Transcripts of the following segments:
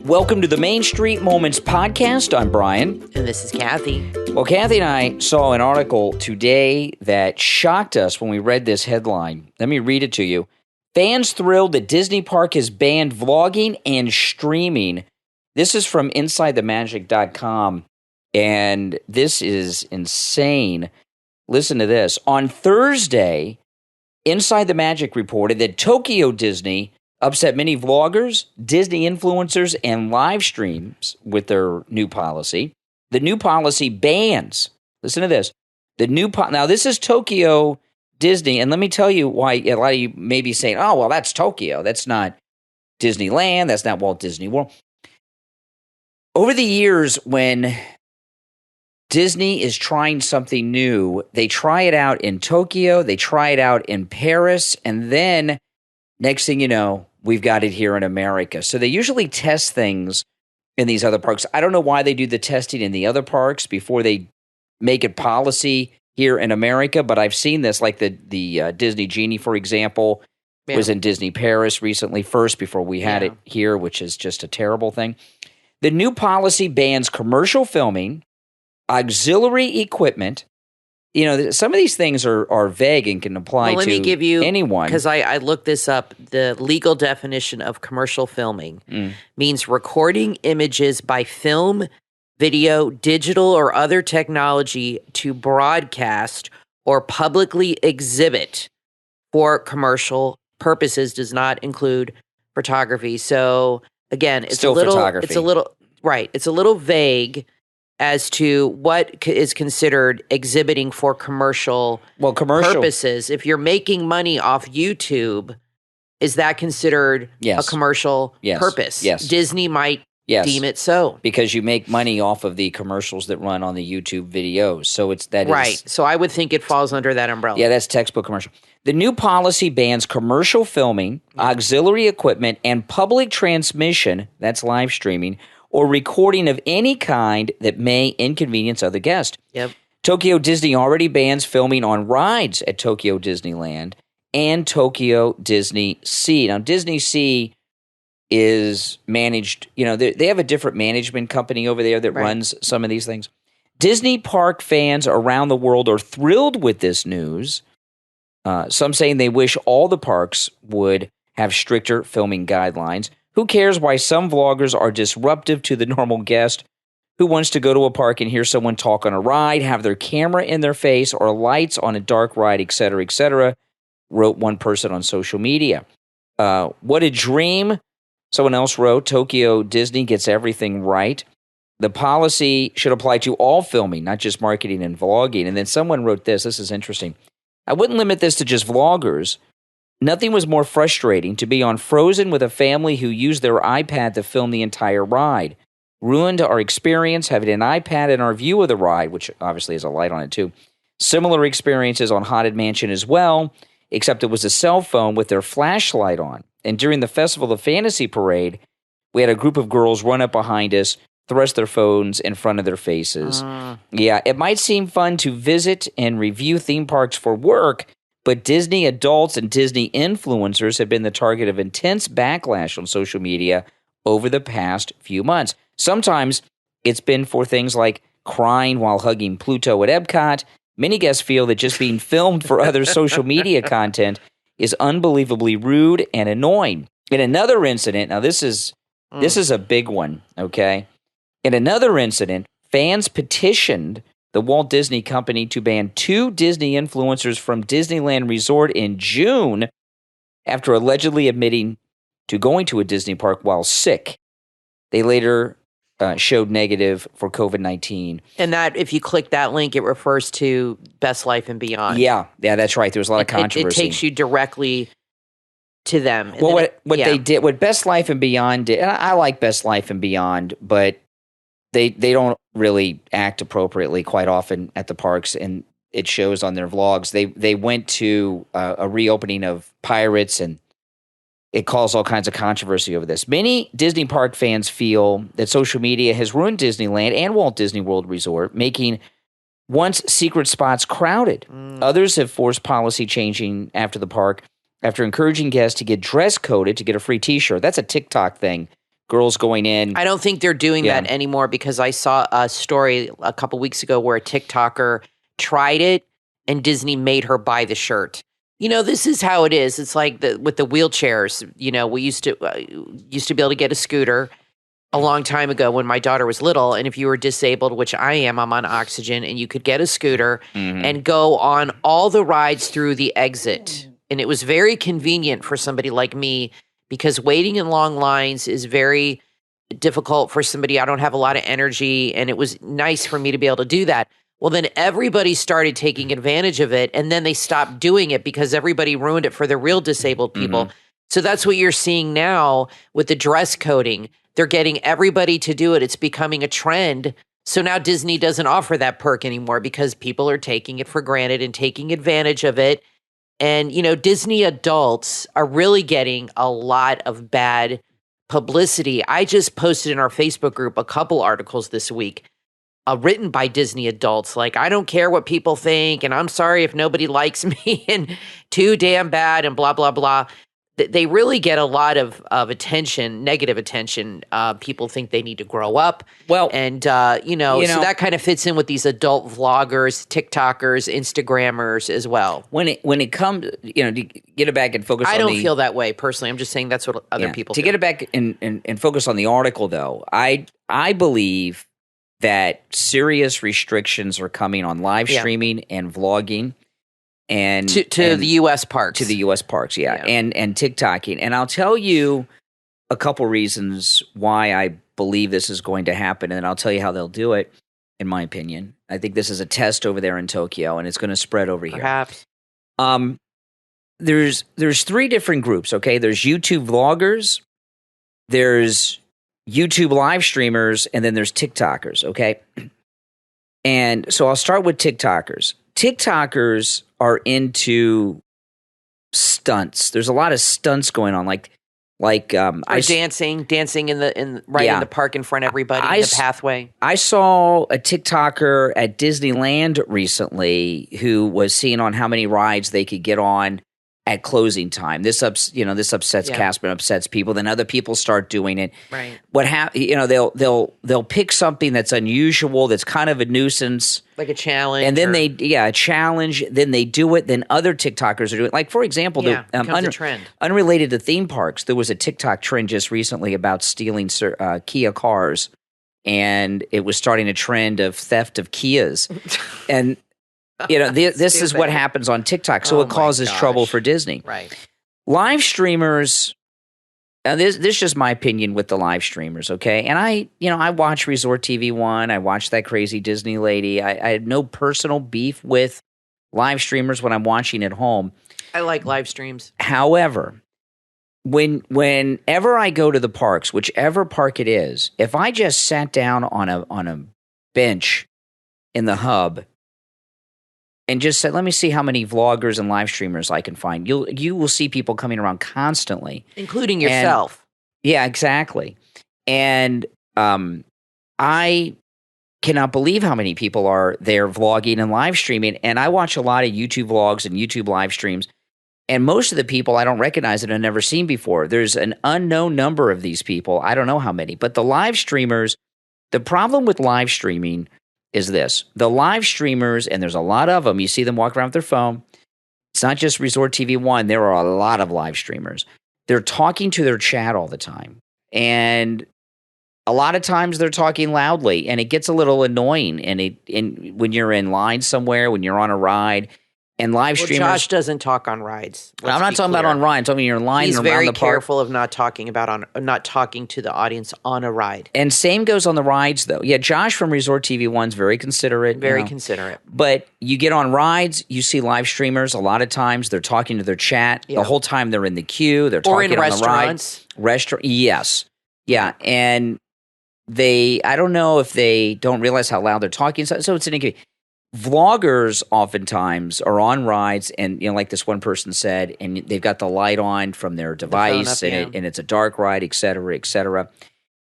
Welcome to the Main Street Moments podcast. I'm Brian. And this is Kathy. Well, Kathy and I saw an article today that shocked us when we read this headline. Let me read it to you. Fans thrilled that Disney Park has banned vlogging and streaming. This is from InsideTheMagic.com, and this is insane. Listen to this. On Thursday, Inside the Magic reported that Tokyo Disney upset many vloggers, Disney influencers, and live streams with their new policy. The new policy bans, listen to this, now this is Tokyo Disney, and let me tell you why a lot of you may be saying, oh, well, that's Tokyo. That's not Disneyland. That's not Walt Disney World. Over the years, when Disney is trying something new, they try it out in Tokyo, they try it out in Paris, and then next thing you know, we've got it here in America. So they usually test things in these other parks. I don't know why they do the testing in the other parks before they make it policy here in America, but I've seen this, like the Disney Genie, for example, was in Disney Paris recently first before we had it here, which is just a terrible thing. The new policy bans commercial filming, auxiliary equipment. You know, some of these things are vague and can apply let to me give you, anyone. Because I looked this up. The legal definition of commercial filming means recording images by film, video, digital, or other technology to broadcast or publicly exhibit for commercial purposes. Does not include photography. So again, it's still photography. It's a little vague as to what is considered exhibiting for commercial purposes. If you're making money off YouTube, is that considered a commercial purpose? Yes. Disney might deem it so. Because you make money off of the commercials that run on the YouTube videos. So So I would think it falls under that umbrella. Yeah, that's textbook commercial. The new policy bans commercial filming, auxiliary equipment, and public transmission, that's live streaming, or recording of any kind that may inconvenience other guests. Yep. Tokyo Disney already bans filming on rides at Tokyo Disneyland and Tokyo Disney Sea. Now, Disney Sea is managed, they have a different management company over there that runs some of these things. Disney Park fans around the world are thrilled with this news. Some saying they wish all the parks would have stricter filming guidelines. Who cares why some vloggers are disruptive to the normal guest who wants to go to a park and hear someone talk on a ride, have their camera in their face, or lights on a dark ride, etc., wrote one person on social media. What a dream. Someone else wrote, Tokyo Disney gets everything right. The policy should apply to all filming, not just marketing and vlogging. And then someone wrote this. This is interesting. I wouldn't limit this to just vloggers. Nothing was more frustrating to be on Frozen with a family who used their iPad to film the entire ride. Ruined our experience having an iPad in our view of the ride, which obviously has a light on it too. Similar experiences on Haunted Mansion as well, except it was a cell phone with their flashlight on. And during the Festival of Fantasy Parade, we had a group of girls run up behind us, thrust their phones in front of their faces. Yeah, it might seem fun to visit and review theme parks for work, but Disney adults and Disney influencers have been the target of intense backlash on social media over the past few months. Sometimes it's been for things like crying while hugging Pluto at Epcot. Many guests feel that just being filmed for other social media content is unbelievably rude and annoying. In another incident, now this is a big one, okay? In another incident, fans petitioned the Walt Disney Company to ban 2 Disney influencers from Disneyland Resort in June after allegedly admitting to going to a Disney park while sick. They later showed negative for COVID-19. And that, if you click that link, it refers to Best Life and Beyond. Yeah, that's right. There was a lot of controversy. It takes you directly to them. Well, they did, what Best Life and Beyond did, and I like Best Life and Beyond, but they don't really act appropriately quite often at the parks, and it shows on their vlogs. They went to a reopening of Pirates, and it caused all kinds of controversy over this. Many Disney park fans feel that social media has ruined Disneyland and Walt Disney World Resort, making once secret spots crowded. Others have forced policy changing after the park, after encouraging guests to get dress coded to get a free T-shirt. That's a TikTok thing girls going in. I don't think they're doing Yeah. that anymore because I saw a story a couple weeks ago where a TikToker tried it and Disney made her buy the shirt. This is how it is. It's like with the wheelchairs. We used to be able to get a scooter a long time ago when my daughter was little. And if you were disabled, which I am, I'm on oxygen, and you could get a scooter and go on all the rides through the exit. And it was very convenient for somebody like me because waiting in long lines is very difficult for somebody. I don't have a lot of energy, and it was nice for me to be able to do that. Well, then everybody started taking advantage of it, and then they stopped doing it because everybody ruined it for the real disabled people. So that's what you're seeing now with the dress coding. They're getting everybody to do it. It's becoming a trend. So now Disney doesn't offer that perk anymore because people are taking it for granted and taking advantage of it. And, Disney adults are really getting a lot of bad publicity. I just posted in our Facebook group a couple articles this week written by Disney adults. Like, I don't care what people think, and I'm sorry if nobody likes me, and too damn bad, and blah, blah, blah. They really get a lot of attention, negative attention. People think they need to grow up. Well, and, so that kind of fits in with these adult vloggers, TikTokers, Instagrammers as well. When it comes, to get it back and focus on I don't feel that way personally. I'm just saying that's what other people to feel. get it back and focus on the article, though, I believe that serious restrictions are coming on live streaming and vlogging. And to the U.S. parks. To the U.S. parks, yeah. And TikToking. And I'll tell you a couple reasons why I believe this is going to happen, and I'll tell you how they'll do it, in my opinion. I think this is a test over there in Tokyo, and it's going to spread over here. Perhaps. There's three different groups, okay? There's YouTube vloggers, there's YouTube live streamers, and then there's TikTokers, okay? And so I'll start with TikTokers. TikTokers are into stunts. There's a lot of stunts going on, like dancing in the park in front of everybody in the pathway. I saw a TikToker at Disneyland recently who was seeing on how many rides they could get on at closing time. This upsets cast and upsets people. Then other people start doing it. Right. They'll pick something that's unusual, that's kind of a nuisance, like a challenge, and then a challenge. Then they do it. Then other TikTokers are doing it. Like, for example, becomes a trend. Unrelated to theme parks, there was a TikTok trend just recently about stealing Kia cars, and it was starting a trend of theft of Kias, and. This is what happens on TikTok, so it causes trouble for Disney. Right. Live streamers, this is just my opinion with the live streamers, okay? And I watch Resort TV1. I watch that crazy Disney lady. I had no personal beef with live streamers when I'm watching at home. I like live streams. However, whenever I go to the parks, whichever park it is, if I just sat down on a bench in the hub and just said, let me see how many vloggers and live streamers I can find, you will see people coming around constantly. Including yourself. Yeah, exactly. And I cannot believe how many people are there vlogging and live streaming. And I watch a lot of YouTube vlogs and YouTube live streams. And most of the people I don't recognize that I've never seen before. There's an unknown number of these people. I don't know how many. But the live streamers, the problem with live streaming is this. The live streamers, and there's a lot of them, you see them walk around with their phone. It's not just Resort TV1. There are a lot of live streamers. They're talking to their chat all the time. And a lot of times they're talking loudly, and it gets a little annoying. And when you're in line somewhere, when you're on a ride, and live streamers. Josh doesn't talk on rides. I'm not talking about on rides. I'm talking you're in line He's around the park. He's very careful of not talking to the audience on a ride. And same goes on the rides, though. Yeah, Josh from Resort TV1 is very considerate. Very considerate. But you get on rides, you see live streamers. A lot of times they're talking to their chat. Yeah. The whole time they're in the queue. They're talking on the ride. Yes. Yeah. And I don't know if they don't realize how loud they're talking. So it's an inconvenience. Vloggers oftentimes are on rides, and like this one person said, and they've got the light on from their device, and it's a dark ride, et cetera, et cetera.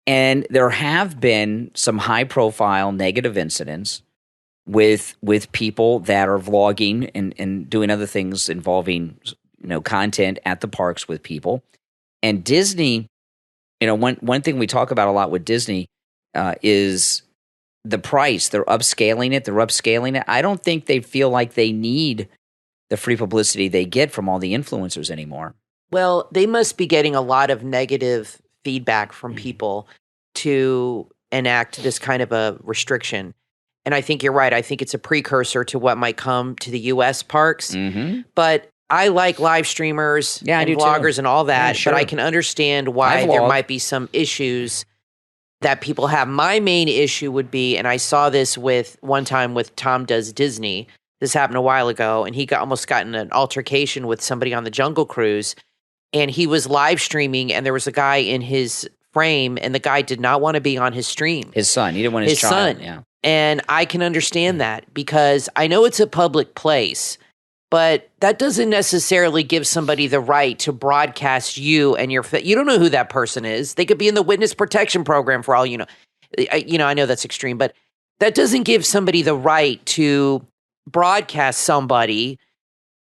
And there have been some high-profile negative incidents with people that are vlogging and doing other things involving content at the parks with people. And Disney one thing we talk about a lot with Disney is the price. They're upscaling it. I don't think they feel like they need the free publicity they get from all the influencers anymore. Well, they must be getting a lot of negative feedback from people to enact this kind of a restriction. And I think you're right. I think it's a precursor to what might come to the U.S. parks. Mm-hmm. But I like live streamers and vloggers and all that. Sure. But I can understand why there might be some issues that people have. My main issue would be, and I saw this one time with Tom Does Disney. This happened a while ago, and he almost got in an altercation with somebody on the Jungle Cruise. And he was live streaming, and there was a guy in his frame, and the guy did not want to be on his stream. His son. He didn't want his child. Son. Yeah. And I can understand that because I know it's a public place, but that doesn't necessarily give somebody the right to broadcast you and your you don't know who that person is. They could be in the witness protection program for all you know. I know that's extreme, but that doesn't give somebody the right to broadcast somebody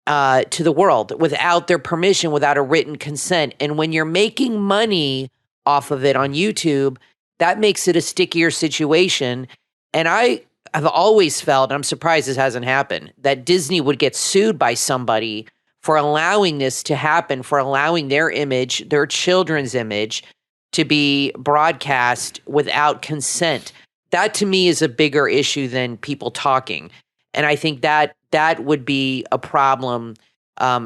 to the world without their permission, without a written consent. And when you're making money off of it on YouTube, that makes it a stickier situation. And I have always felt, and I'm surprised this hasn't happened, that Disney would get sued by somebody for allowing this to happen, for allowing their image, their children's image, to be broadcast without consent. That to me is a bigger issue than people talking. And I think that would be a problem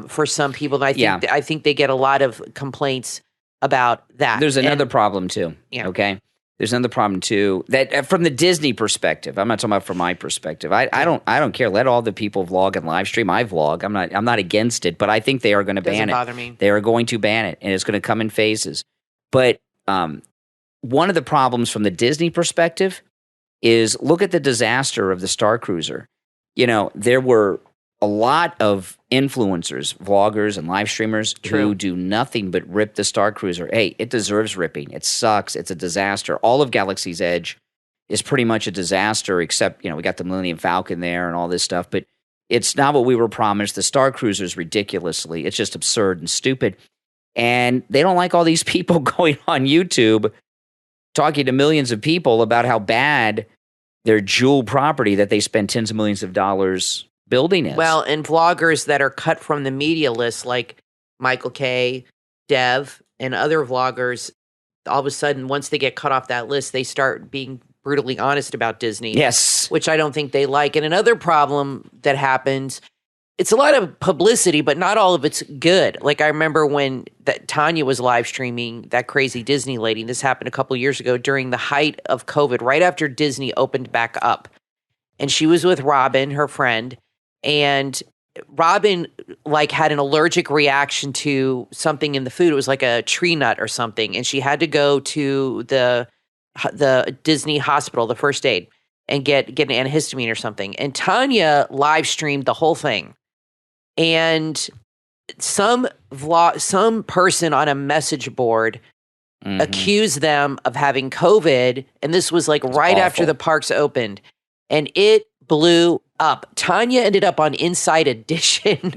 for some people. And I think they get a lot of complaints about that. There's another problem too. Yeah. Okay. There's another problem too that from the Disney perspective. I'm not talking about from my perspective. I don't care. Let all the people vlog and live stream. I vlog. I'm not against it, but I think they are going to ban it. Doesn't bother me. They are going to ban it, and it's going to come in phases. But one of the problems from the Disney perspective is look at the disaster of the Star Cruiser. There were a lot of influencers, vloggers, and live streamers who do nothing but rip the Star Cruiser. Hey, it deserves ripping. It sucks. It's a disaster. All of Galaxy's Edge is pretty much a disaster, except, we got the Millennium Falcon there and all this stuff, but it's not what we were promised. The Star Cruiser is it's just absurd and stupid. And they don't like all these people going on YouTube talking to millions of people about how bad their jewel property that they spend tens of millions of dollars building is. Well, and vloggers that are cut from the media list, like Michael K., Dev, and other vloggers, all of a sudden, once they get cut off that list, they start being brutally honest about Disney. Yes. Which I don't think they like. And another problem that happens, it's a lot of publicity, but not all of it's good. Like I remember when Tanya was live streaming, that crazy Disney lady. This happened a couple years ago during the height of COVID, right after Disney opened back up. And she was with Robin, her friend, and Robin had an allergic reaction to something in the food. It was like a tree nut or something. And she had to go to the Disney hospital, the first aid, and get an antihistamine or something. And Tanya live streamed the whole thing. And some person on a message board accused them of having COVID. And this was right after the parks opened. And it blew up. Tanya ended up on Inside Edition,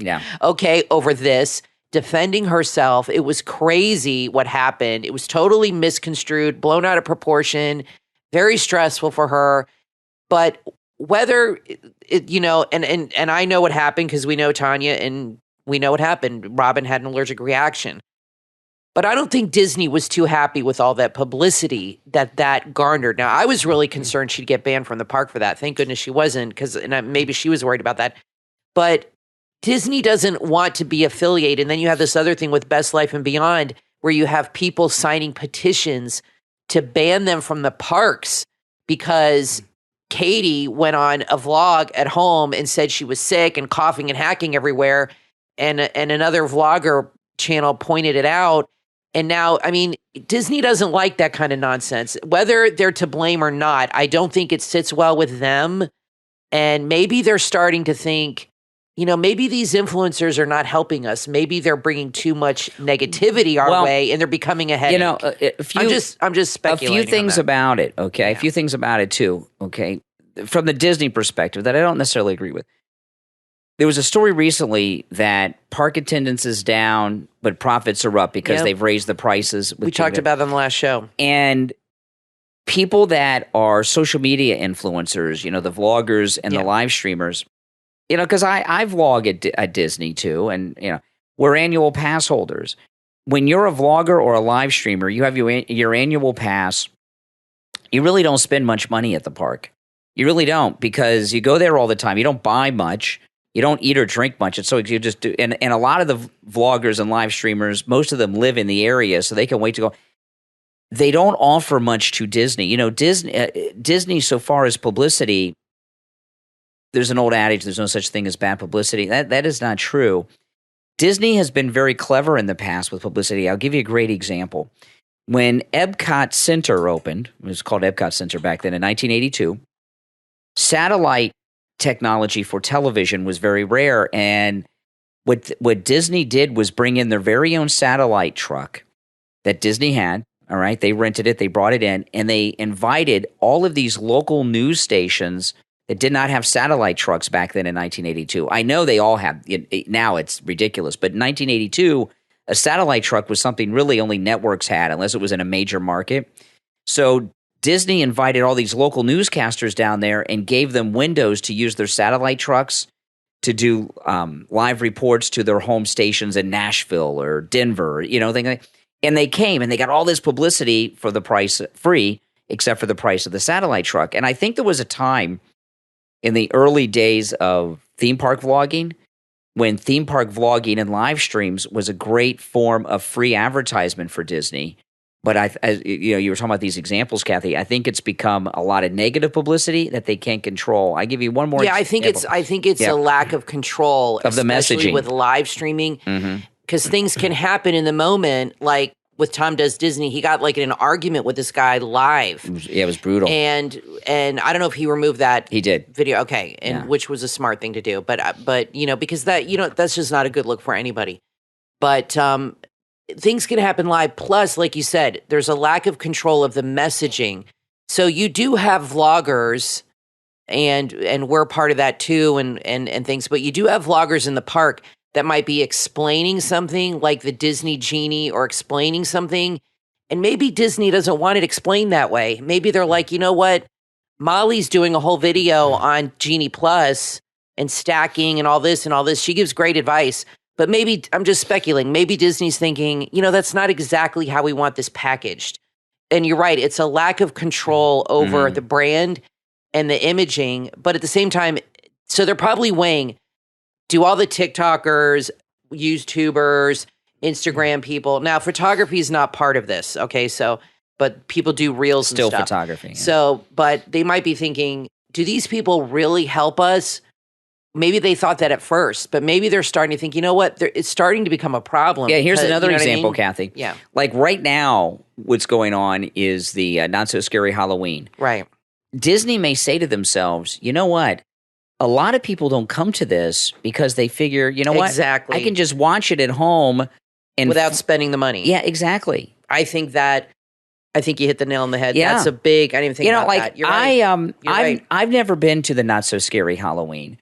over this, defending herself. It was crazy what happened. It was totally misconstrued, blown out of proportion, very stressful for her. But whether, and I know what happened because we know Tanya and we know what happened. Robin had an allergic reaction. But I don't think Disney was too happy with all that publicity that garnered. Now, I was really concerned she'd get banned from the park for that. Thank goodness she wasn't, because maybe she was worried about that. But Disney doesn't want to be affiliated. And then you have this other thing with Best Life and Beyond, where you have people signing petitions to ban them from the parks because Katie went on a vlog at home and said she was sick and coughing and hacking everywhere. And another vlogger channel pointed it out. And now, Disney doesn't like that kind of nonsense. Whether they're to blame or not, I don't think it sits well with them. And maybe they're starting to think, maybe these influencers are not helping us. Maybe they're bringing too much negativity our way, and they're becoming a headache. I'm just speculating. A few things about it, okay? Yeah. A few things about it, too, okay? From the Disney perspective that I don't necessarily agree with. There was a story recently that park attendance is down, but profits are up because they've raised the prices. We talked about it on the last show. And people that are social media influencers, the vloggers and the live streamers, because I vlog at Disney too, and we're annual pass holders. When you're a vlogger or a live streamer, you have your annual pass. You really don't spend much money at the park. You really don't, because you go there all the time. You don't buy much. You don't eat or drink much. And so you just do. And a lot of the vloggers and live streamers, most of them live in the area, so they can wait to go. They don't offer much to Disney. Disney, so far as publicity, there's an old adage, there's no such thing as bad publicity. That is not true. Disney has been very clever in the past with publicity. I'll give you a great example. When Epcot Center opened, it was called Epcot Center back then in 1982, satellite technology for television was very rare. And what Disney did was bring in their very own satellite truck that Disney had. All right. They rented it. They brought it in, and they invited all of these local news stations that did not have satellite trucks back then in 1982. I know they all have. Now it's ridiculous. But in 1982, a satellite truck was something really only networks had, unless it was in a major market. So Disney invited all these local newscasters down there and gave them windows to use their satellite trucks to do live reports to their home stations in Nashville or Denver, things like. And they came and they got all this publicity for the price free, except for the price of the satellite truck. And I think there was a time in the early days of theme park vlogging when theme park vlogging and live streams was a great form of free advertisement for Disney. But you were talking about these examples, Kathy. I think it's become a lot of negative publicity that they can't control. I give you one more. Yeah, I think it's a lack of control of the messaging with live streaming, because things can happen in the moment. Like with Tom Does Disney, he got like in an argument with this guy live. It was brutal. And I don't know if he removed that. He did. Video. Okay, and which was a smart thing to do. But because that's just not a good look for anybody. But things can happen live. Plus, like you said, there's a lack of control of the messaging. So you do have vloggers, and we're part of that too, and things. But you do have vloggers in the park that might be explaining something, like the Disney Genie, or explaining something, and maybe Disney doesn't want it explained that way. Maybe they're like, you know what, Molly's doing a whole video on Genie Plus and stacking and all this. She gives great advice. But maybe, I'm just speculating, maybe Disney's thinking, that's not exactly how we want this packaged. And you're right, it's a lack of control over the brand and the imaging. But at the same time, so they're probably weighing, do all the TikTokers, YouTubers, Instagram people. Now, photography is not part of this, okay? So, but people do reels Still and stuff. Photography. Yeah. So, but they might be thinking, do these people really help us? Maybe they thought that at first, but maybe they're starting to think, you know what? It's starting to become a problem. Yeah, here's another example, Kathy. Yeah. Like right now, what's going on is the Not So Scary Halloween. Right. Disney may say to themselves, you know what? A lot of people don't come to this because they figure, you know what? Exactly. I can just watch it at home and without spending the money. Yeah, exactly. I think you hit the nail on the head. Yeah. That's a big, I didn't even think about that. You're right. I've never been to the Not So Scary Halloween.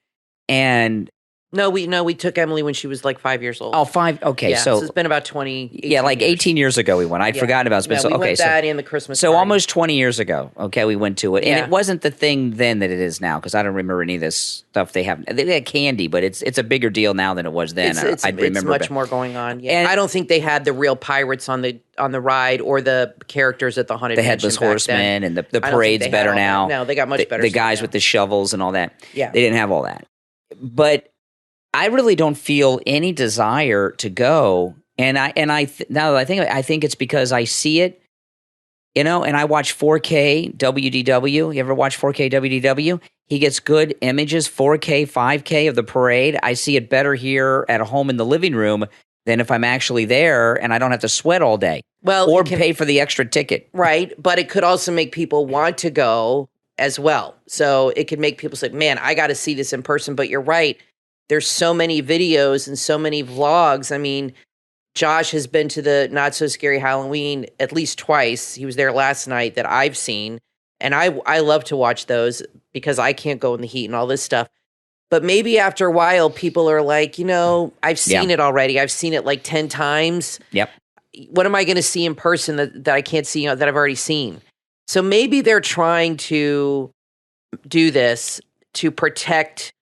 And No, we took Emily when she was like 5 years old. Oh, 5. Okay, yeah, so it's been about 20. Yeah, like 18 years ago we went. I'd forgotten about it. We went that and the Christmas. So party. almost 20 years ago. Okay, we went to it, and it wasn't the thing then that it is now, because I don't remember any of this stuff they have. They had candy, but it's a bigger deal now than it was then. It's much more going on. Yeah, and I don't think they had the real pirates on the ride or the characters at the haunted. The headless horseman and the parade's better now. No, they got much better. The guys with the shovels and all that. Yeah, they didn't have all that, but I really don't feel any desire to go, and now that I think it's because I see it, and I watch 4K WDW. You ever watch 4K WDW? He gets good images, 4K, 5K of the parade. I see it better here at home in the living room than if I'm actually there and I don't have to sweat all day. Well, or pay for the extra ticket. Right, but it could also make people want to go as well. So it could make people say, "Man, I got to see this in person." But you're right. There's so many videos and so many vlogs. I mean, Josh has been to the Not So Scary Halloween at least twice. He was there last night that I've seen. And I love to watch those because I can't go in the heat and all this stuff. But maybe after a while, people are like, I've seen it already. I've seen it like 10 times. Yep. What am I going to see in person that I can't see, that I've already seen? So maybe they're trying to do this to protect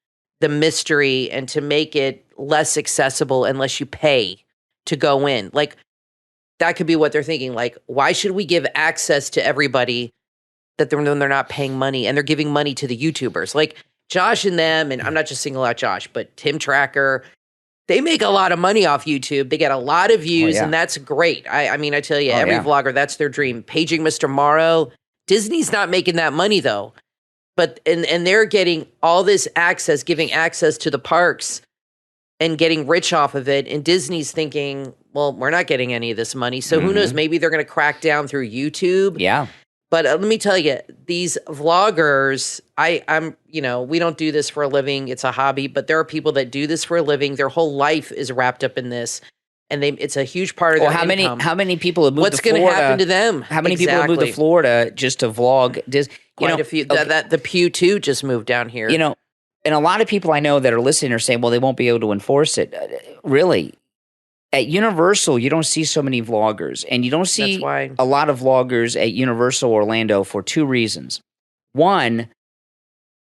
the mystery and to make it less accessible unless you pay to go in. Like, that could be what they're thinking. Like, why should we give access to everybody that they're not paying money, and they're giving money to the YouTubers? Like Josh and them, and I'm not just singling out Josh, but Tim Tracker, they make a lot of money off YouTube. They get a lot of views, and that's great. I mean, I tell you, every vlogger, that's their dream. Paging Mr. Morrow. Disney's not making that money, though. But and they're getting all this access, giving access to the parks and getting rich off of it. And Disney's thinking, well, we're not getting any of this money. So who knows? Maybe they're going to crack down through YouTube. Yeah. But let me tell you, these vloggers, we don't do this for a living. It's a hobby, but there are people that do this for a living. Their whole life is wrapped up in this, and it's a huge part of their income. How many people have moved to Florida? What's going to happen to them? How many people have moved to Florida just to vlog? Quite a few. The Pew 2 just moved down here. And a lot of people I know that are listening are saying, well, they won't be able to enforce it. Really? At Universal, you don't see so many vloggers, and you don't see a lot of vloggers at Universal Orlando for two reasons. One,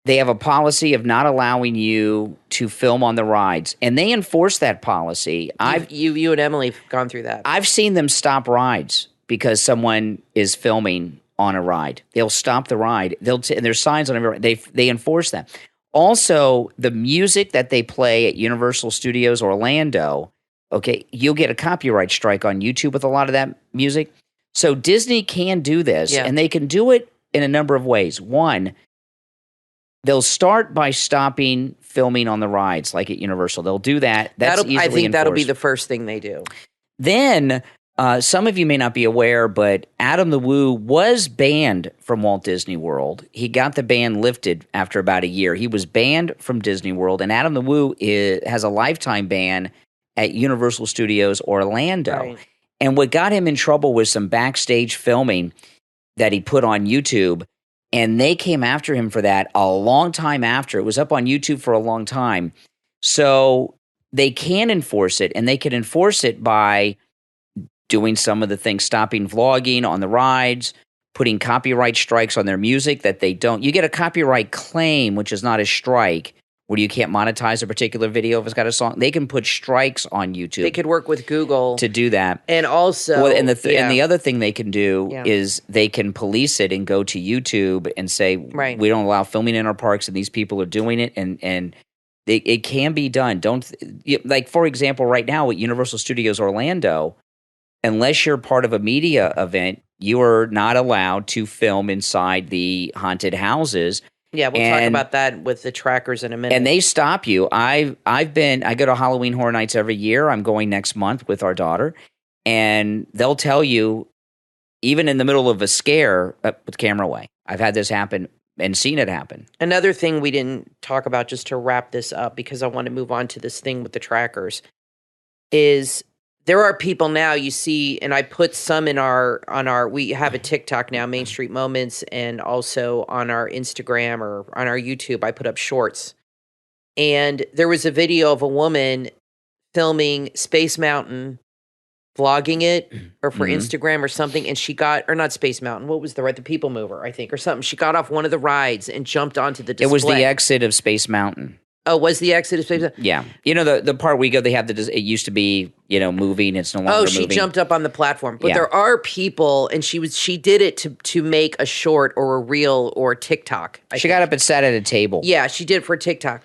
they have a policy of not allowing you to film on the rides, and they enforce that policy. You and Emily have gone through that. I've seen them stop rides because someone is filming on a ride. They'll stop the ride. And there's signs on every ride. They enforce that. Also, the music that they play at Universal Studios Orlando, okay, you'll get a copyright strike on YouTube with a lot of that music. So Disney can do this, and they can do it in a number of ways. One, they'll start by stopping filming on the rides, like at Universal. They'll do that. I think that'll be the first thing they do. Then, some of you may not be aware, but Adam the Woo was banned from Walt Disney World. He got the ban lifted after about a year. He was banned from Disney World, and Adam the Woo has a lifetime ban at Universal Studios Orlando. Right. And what got him in trouble was some backstage filming that he put on YouTube, and they came after him for that a long time after. It was up on YouTube for a long time. So they can enforce it, and they can enforce it by doing some of the things, stopping vlogging on the rides, putting copyright strikes on their music that they don't. You get a copyright claim, which is not a strike, where you can't monetize a particular video if it's got a song. They can put strikes on YouTube. They could work with Google to do that. And also, and the other thing they can do is they can police it and go to YouTube and say, we don't allow filming in our parks, and these people are doing it, and it can be done. Like, for example, right now at Universal Studios Orlando, unless you're part of a media event, you are not allowed to film inside the haunted houses. Yeah, we'll talk about that with the trackers in a minute. And they stop you. I go to Halloween Horror Nights every year. I'm going next month with our daughter, and they'll tell you, even in the middle of a scare, put camera away. I've had this happen and seen it happen. Another thing we didn't talk about, just to wrap this up, because I want to move on to this thing with the trackers, is there are people now you see, and I put some we have a TikTok now, Main Street Moments, and also on our Instagram or on our YouTube, I put up shorts. And there was a video of a woman filming Space Mountain, vlogging it, or for Instagram or something, and she or not Space Mountain, what was the People Mover, I think, or something. She got off one of the rides and jumped onto the display. It was the exit of Space Mountain. Oh, was the exit of Space Mountain? Yeah. The part we go, they have it used to be, moving. It's no longer moving. Oh, she jumped up on the platform. But there are people, and she did it to make a short or a reel or TikTok. She got up and sat at a table. Yeah, she did for TikTok.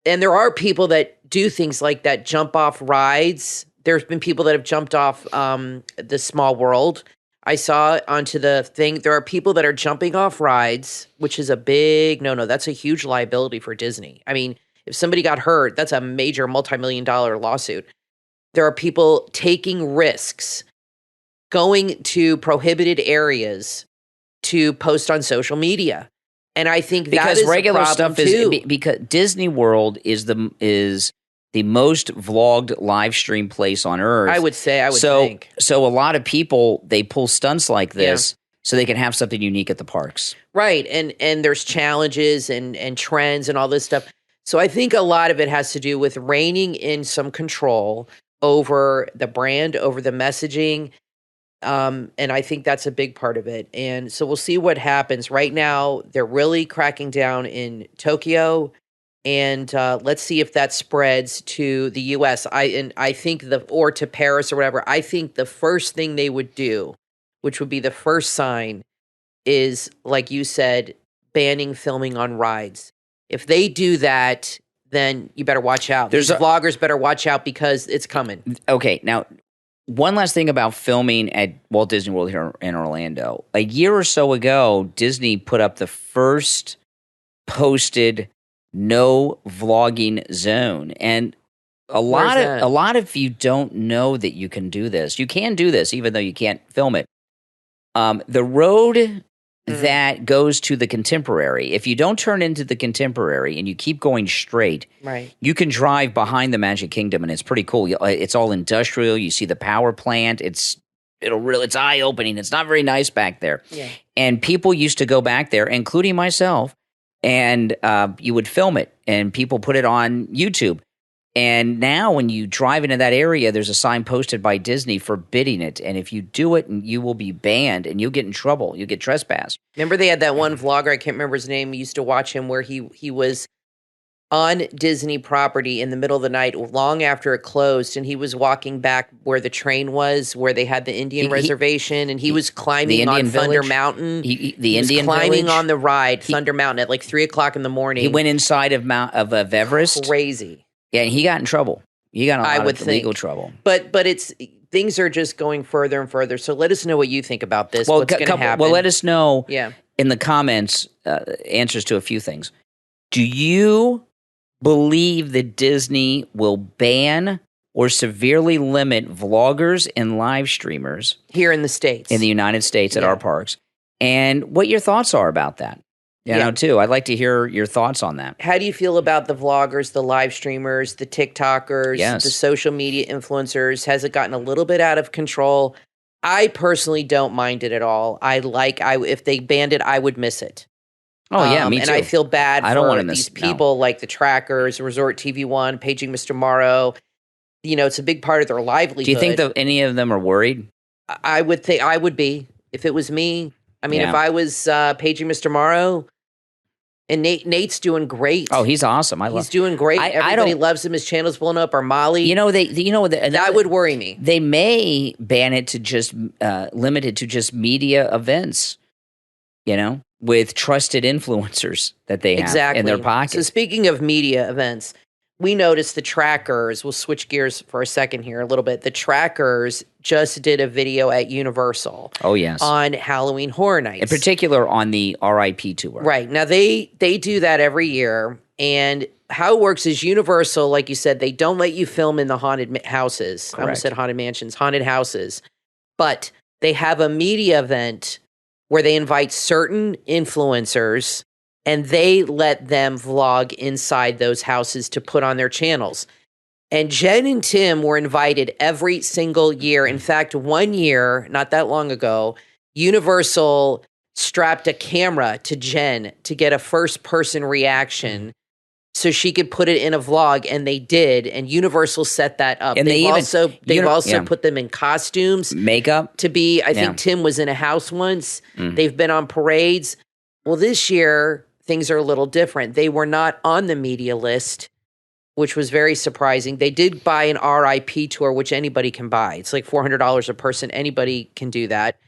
And there are people that do things like that, jump off rides. There's been people that have jumped off the Small World. I saw onto the thing. There are people that are jumping off rides, which is a big no-no. That's a huge liability for Disney. I mean, if somebody got hurt, that's a major multi-million-dollar lawsuit. There are people taking risks, going to prohibited areas to post on social media. And I think that is regular stuff too. Because Disney World is the most vlogged live stream place on earth. I would think. So a lot of people, they pull stunts like this so they can have something unique at the parks. Right. And there's challenges and trends and all this stuff. So I think a lot of it has to do with reining in some control over the brand, over the messaging. And I think that's a big part of it. And so we'll see what happens. Right now, they're really cracking down in Tokyo. And let's see if that spreads to the U.S. I think or to Paris or whatever. I think the first thing they would do, which would be the first sign, is, like you said, banning filming on rides. If they do that, then you better watch out. These vloggers better watch out because it's coming. Okay, now, one last thing about filming at Walt Disney World here in Orlando. A year or so ago, Disney put up the first posted no vlogging zone. And a lot of you don't know that you can do this. You can do this even though you can't film it. The road that goes to the Contemporary, if you don't turn into the Contemporary and you keep going straight, right, you can drive behind the Magic Kingdom, and it's pretty cool. It's all industrial. You see the power plant. It's eye-opening. It's not very nice back there. Yeah. And people used to go back there, including myself, and you would film it, and people put it on YouTube. And now when you drive into that area, there's a sign posted by Disney forbidding it. And if you do it, you will be banned and you'll get in trouble. You'll get trespassed. Remember they had that one vlogger, I can't remember his name, we used to watch him, where he was on Disney property in the middle of the night, long after it closed, and he was walking back where the train was, where they had the Indian reservation, and he was climbing on Thunder Mountain. The Indian climbing Village? on the ride, Thunder Mountain, at like 3 o'clock in the morning. He went inside of Everest. Crazy. Yeah, and he got in trouble. He got in a lot of legal trouble. But things are just going further and further. So let us know what you think about this. What's going to happen? Well, let us know in the comments answers to a few things. Do you believe that Disney will ban or severely limit vloggers and live streamers here in the States, in the United States at our parks? And what your thoughts are about that? You know, too. I'd like to hear your thoughts on that. How do you feel about the vloggers, the live streamers, the TikTokers, the social media influencers? Has it gotten a little bit out of control? I personally don't mind it at all. If they banned it, I would miss it. Oh, yeah, me too. And I feel bad for these people like the trackers, Resort TV1, Paging Mr. Morrow. You know, it's a big part of their livelihood. Do you think that any of them are worried? I would think I would be. If it was me, I mean, if I was Paging Mr. Morrow, and Nate's doing great. Oh, he's awesome. He's doing great. Everybody loves him. His channel's blown up. Or Molly. That would worry me. They may ban it to just limited to just media events. You know, with trusted influencers that they have in their pocket. So speaking of media events, we noticed the trackers. We'll switch gears for a second here a little bit. The trackers just did a video at Universal. Oh, yes. On Halloween Horror Nights. In particular on the RIP tour. Right. Now, they do that every year. And how it works is Universal, like you said, they don't let you film in the haunted houses. Correct. I almost said haunted mansions, haunted houses. But they have a media event where they invite certain influencers and they let them vlog inside those houses to put on their channels. And Jen and Tim were invited every single year. In fact, one year, not that long ago, Universal strapped a camera to Jen to get a first-person reaction so she could put it in a vlog, and they did. And Universal set that up. And they've also put them in costumes, makeup to be. I think Tim was in a house once. They've been on parades. Well, this year things are a little different. They were not on the media list, which was very surprising. They did buy an RIP tour, which anybody can buy. It's like $400 a person. Anybody can do that.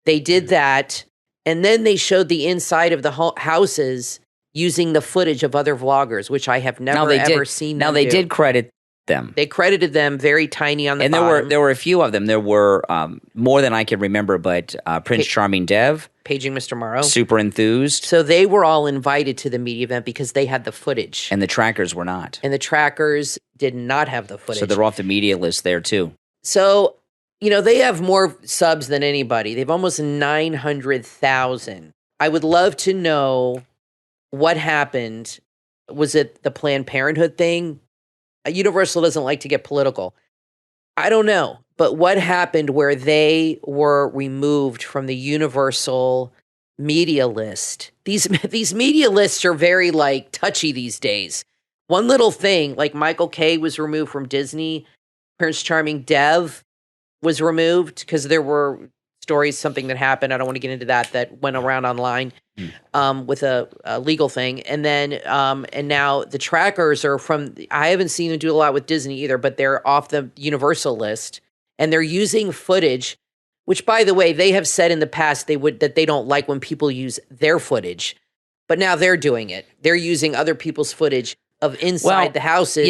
They did that, and then they showed the inside of the houses using the footage of other vloggers, which I have never ever seen them Now, they do. did credit them. They credited them very tiny on the bottom. And there were a few of them. There were more than I can remember, but Prince Charming Dev. Paging Mr. Morrow. Super enthused. So they were all invited to the media event because they had the footage. And the trackers were not. And the trackers did not have the footage. So they're off the media list there, too. So, you know, they have more subs than anybody. They've almost 900,000. I would love to know what happened. Was it the Planned Parenthood thing? Universal doesn't like to get political. I don't know. But what happened where they were removed from the Universal media list? These media lists are very, touchy these days. one little thing, like Michael K was removed from Disney, Prince Charming Dev was removed because there were stories, something that happened. I don't want to get into that went around online with a legal thing. And then, and now the trackers are I haven't seen them do a lot with Disney either, but they're off the Universal list and they're using footage, which by the way, they have said in the past that they don't like when people use their footage, but now they're doing it. They're using other people's footage of inside the houses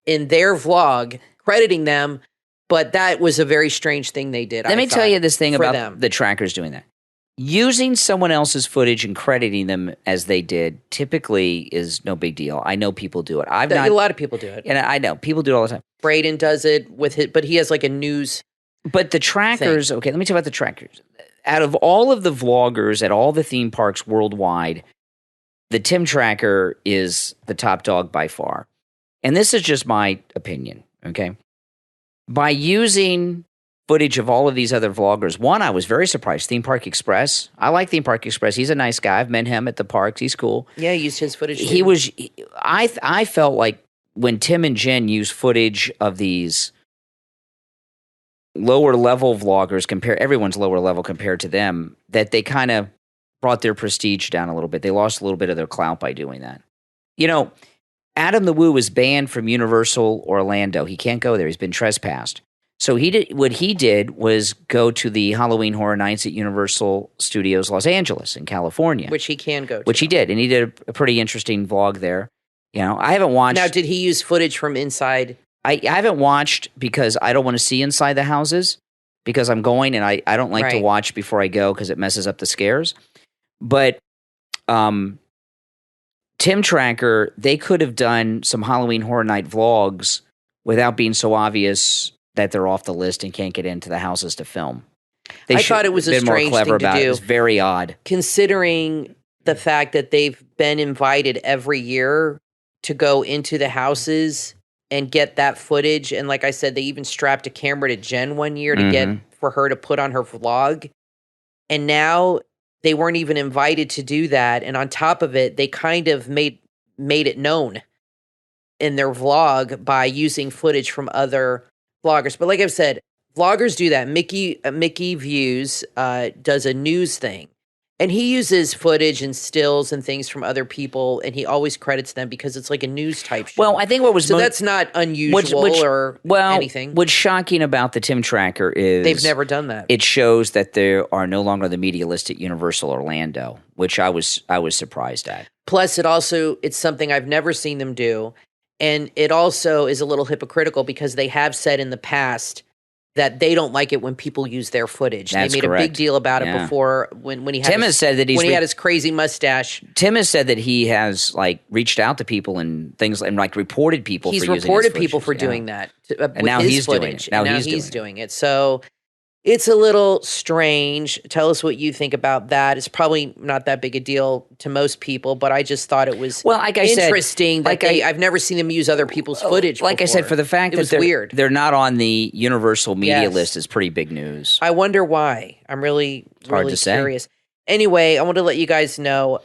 in their vlog, crediting them. But that was a very strange thing they did. Let me tell you this thing about the trackers doing that. Using someone else's footage and crediting them as they did typically is no big deal. I know people do it. A lot of people do it. And I know. People do it all the time. Braden does it but he has like a news But the trackers, okay, let me tell you about the trackers. Out of all of the vloggers at all the theme parks worldwide, the Tim Tracker is the top dog by far. And this is just my opinion, okay? By using footage of all of these other vloggers, one, I was very surprised. Theme Park Express. I like Theme Park Express. He's a nice guy. I've met him at the parks. He's cool. Yeah, he used his footage. I felt like when Tim and Jen used footage of these lower level vloggers, everyone's lower level compared to them, that they kind of brought their prestige down a little bit. They lost a little bit of their clout by doing that. You know, Adam the Woo was banned from Universal Orlando. He can't go there. He's been trespassed. So what he did was go to the Halloween Horror Nights at Universal Studios Los Angeles in California. Which he can go to. Which he did. And he did a pretty interesting vlog there. You know, I haven't watched. Now, did he use footage from inside? I haven't watched because I don't want to see inside the houses because I'm going and I don't like to watch before I go because it messes up the scares. But Tim Tracker, they could have done some Halloween Horror Night vlogs without being so obvious that they're off the list and can't get into the houses to film. I thought it was a strange thing to do. It was very odd. Considering the fact that they've been invited every year to go into the houses and get that footage. And like I said, they even strapped a camera to Jen one year to get for her to put on her vlog. And now they weren't even invited to do that. And on top of it, they kind of made it known in their vlog by using footage from other vloggers. But like I've said, vloggers do that. Mickey Views does a news thing. And he uses footage and stills and things from other people, and he always credits them because it's like a news type show. Well, I think what was that's not unusual or anything. What's shocking about the Tim Tracker is they've never done that. It shows that there are no longer the media list at Universal Orlando, which I was surprised at. Plus, it's something I've never seen them do, and it also is a little hypocritical because they have said in the past that they don't like it when people use their footage. That's they made correct. a big deal about it before when he had Tim has said that when he had his crazy mustache. Tim has said that he has reached out to people and things and reported people. He's for using reported his people footage, for doing that. And now he's doing it. Now he's doing it. So it's a little strange. Tell us what you think about that. It's probably not that big a deal to most people, but I just thought it was interesting. I've never seen them use other people's footage. Like I said, for the fact that they're not on the Universal media list is pretty big news. I wonder why. I'm really curious. Anyway, I want to let you guys know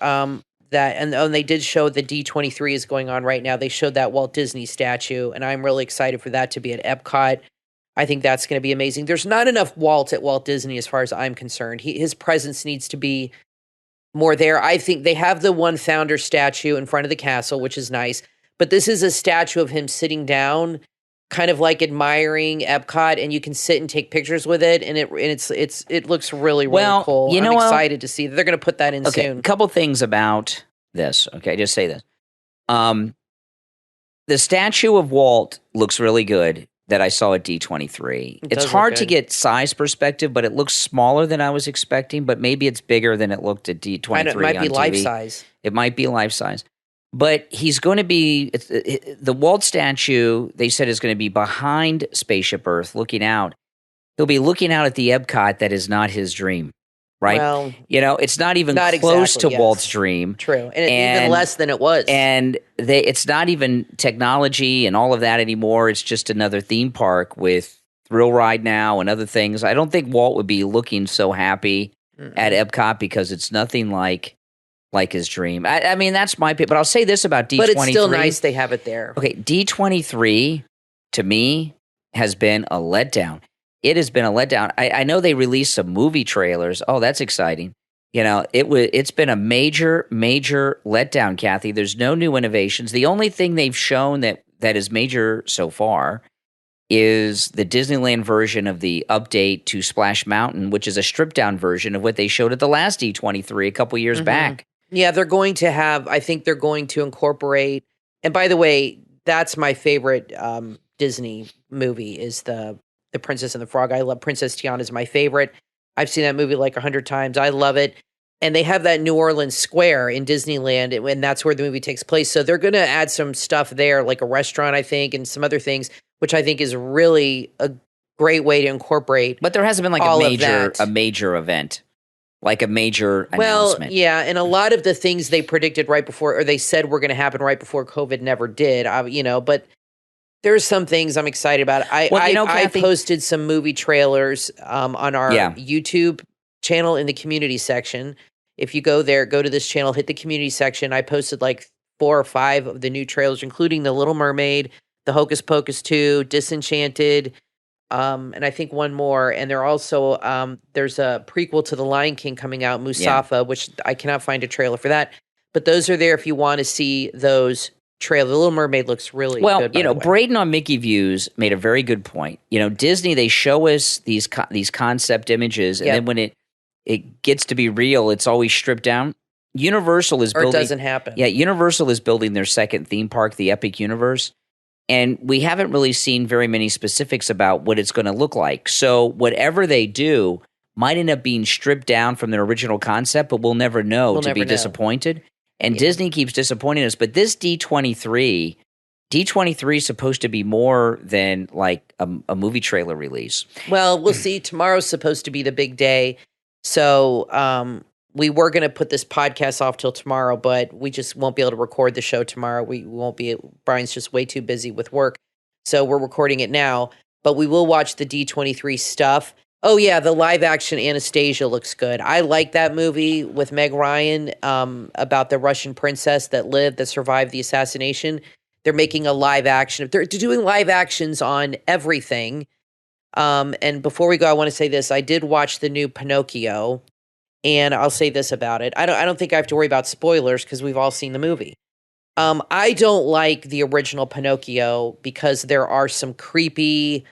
that, and they did show the D23 is going on right now. They showed that Walt Disney statue, and I'm really excited for that to be at Epcot. I think that's going to be amazing. There's not enough Walt at Walt Disney as far as I'm concerned. His presence needs to be more there. I think they have the one founder statue in front of the castle, which is nice. But this is a statue of him sitting down, kind of like admiring Epcot, and you can sit and take pictures with it, and it looks really, really cool. I'm excited to see that they're going to put that in soon. A couple things about this. Okay, just say this. The statue of Walt looks really good. That I saw at D23. It's hard to get size perspective, but it looks smaller than I was expecting, but maybe it's bigger than it looked at D23 it might be on life TV. Size. It might be life size. But he's going to be the Walt statue, they said, is going to be behind Spaceship Earth looking out. He'll be looking out at the Epcot that is not his dream. Right? Well, it's not even close to Walt's dream. True. And even less than it was. And it's not even technology and all of that anymore. It's just another theme park with Thrill Ride now and other things. I don't think Walt would be looking so happy at Epcot because it's nothing like like his dream. I mean, that's my pick. But I'll say this about D23. But it's still nice they have it there. Okay, D23 to me has been a letdown. It has been a letdown. I know they released some movie trailers. Oh, that's exciting. It's been a major letdown, Kathy. There's no new innovations. The only thing they've shown that is major so far is the Disneyland version of the update to Splash Mountain, which is a stripped down version of what they showed at the last D23 a couple years back. Yeah, I think they're going to incorporate, and by the way, that's my favorite Disney movie is the Princess and the Frog. I love Princess Tiana is my favorite. I've seen that movie like 100 times. I love it. And they have that New Orleans Square in Disneyland, and that's where the movie takes place. So they're going to add some stuff there, like a restaurant, I think, and some other things, which I think is really a great way to incorporate. But there hasn't been like a major event, like a major announcement. Well, yeah, and a lot of the things they predicted right before, or they said were going to happen right before COVID, never did. But there's some things I'm excited about. I posted some movie trailers on our YouTube channel in the community section. If you go there, go to this channel, hit the community section. I posted like 4 or 5 of the new trailers, including The Little Mermaid, The Hocus Pocus 2, Disenchanted, and I think one more. And they're also there's a prequel to The Lion King coming out, Mustafa, which I cannot find a trailer for that. But those are there if you want to see those trailers. The Little Mermaid looks really good. Well, Braden on Mickey Views made a very good point. Disney, they show us these concept images, and then when it gets to be real, it's always stripped down. Universal is building. Or it doesn't happen. Yeah, Universal is building their second theme park, the Epic Universe. And we haven't really seen very many specifics about what it's going to look like. So whatever they do might end up being stripped down from their original concept, but we'll never know disappointed. And Disney keeps disappointing us. But this D23 is supposed to be more than like a movie trailer release. Well, we'll see. Tomorrow's supposed to be the big day. So we were going to put this podcast off till tomorrow, but we just won't be able to record the show tomorrow. We won't be. Brian's just way too busy with work. So we're recording it now. But we will watch the D23 stuff. Oh, yeah, the live-action Anastasia looks good. I like that movie with Meg Ryan about the Russian princess that survived the assassination. They're making a live-action. They're doing live-actions on everything. And before we go, I want to say this. I did watch the new Pinocchio, and I'll say this about it. I don't think I have to worry about spoilers because we've all seen the movie. I don't like the original Pinocchio because there are some creepy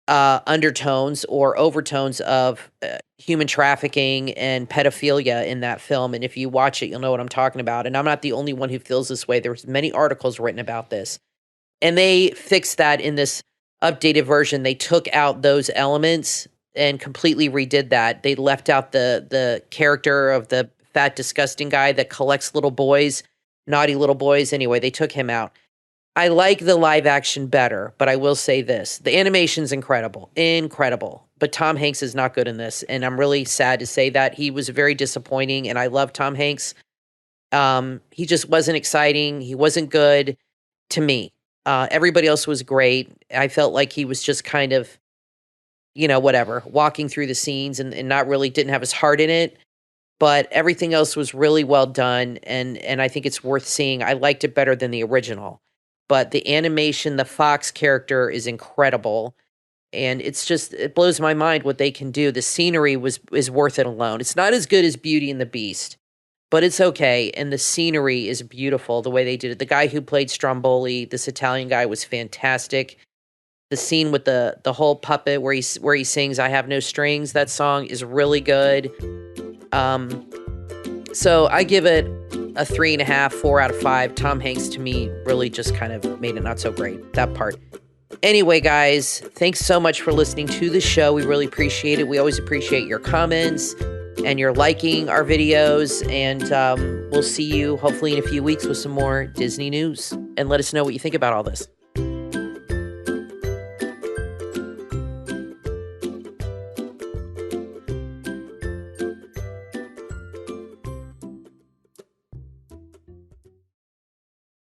undertones or overtones of human trafficking and pedophilia in that film. And if you watch it, you'll know what I'm talking about. And I'm not the only one who feels this way. There's many articles written about this. And they fixed that in this updated version. They took out those elements and completely redid that. They left out the character of the fat, disgusting guy that collects little boys, naughty little boys. Anyway, they took him out. I like the live action better, but I will say this. The animation's incredible. But Tom Hanks is not good in this, and I'm really sad to say that. He was very disappointing, and I love Tom Hanks. He just wasn't exciting. He wasn't good to me. Everybody else was great. I felt like he was just kind of, whatever, walking through the scenes and not really didn't have his heart in it. But everything else was really well done, and I think it's worth seeing. I liked it better than the original. But the animation, the Fox character is incredible. And it blows my mind what they can do. The scenery is worth it alone. It's not as good as Beauty and the Beast, but it's okay. And the scenery is beautiful, the way they did it. The guy who played Stromboli, this Italian guy, was fantastic. The scene with the whole puppet where he sings "I Have No Strings," that song is really good. So I give it a 3.5, 4 out of 5. Tom Hanks, to me, really just kind of made it not so great, that part. Anyway, guys, thanks so much for listening to the show. We really appreciate it. We always appreciate your comments and your liking our videos. And we'll see you hopefully in a few weeks with some more Disney news. And let us know what you think about all this.